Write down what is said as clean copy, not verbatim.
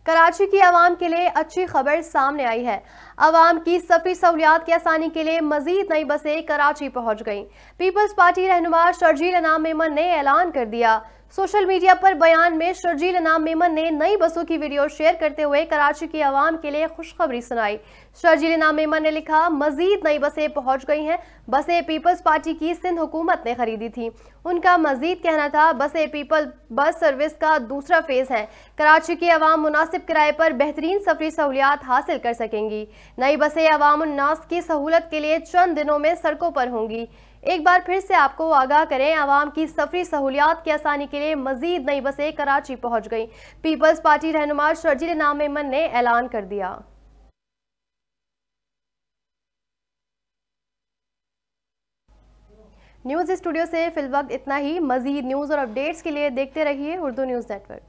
कराची की आवाम के लिए अच्छी खबर सामने आई है। आवाम की सफरी सहूलियात की आसानी के लिए मजीद नई बसें कराची पहुंच गईं। पीपल्स पार्टी रहनुमा शर्जील अनाम मेमन ने ऐलान कर दिया। सोशल मीडिया पर बयान में शर्जील अनाम मेमन ने नई बसों की वीडियो शेयर करते हुए कराची की आवाम के लिए खुशखबरी सुनाई। शर्जील अनाम मेमन ने लिखा, मजीद नई बसें पहुंच गई हैं। बसें पीपल्स पार्टी की सिंध हुकूमत ने खरीदी थी। उनका मजीद कहना था, बसें पीपल बस सर्विस का दूसरा फेज है। कराची की आवाम मुनासिब किराए पर बेहतरीन सफरी सहूलियात हासिल कर सकेंगी। नई बसें अवाम उन्नास की सहूलत के लिए चंद दिनों में सड़कों पर होंगी। एक बार फिर से आपको आगाह करें, आवाम की सफरी सहूलियात की आसानी के लिए मजीद नई बसें कराची पहुंच गई। पीपल्स पार्टी रहनुमा शर्जील अनाम मेमन ने ऐलान कर दिया। न्यूज़ स्टूडियो से फिलवक्त इतना ही। मजीद न्यूज़ और अपडेट्स के लिए देखते रहिए उर्दू न्यूज़ नेटवर्क।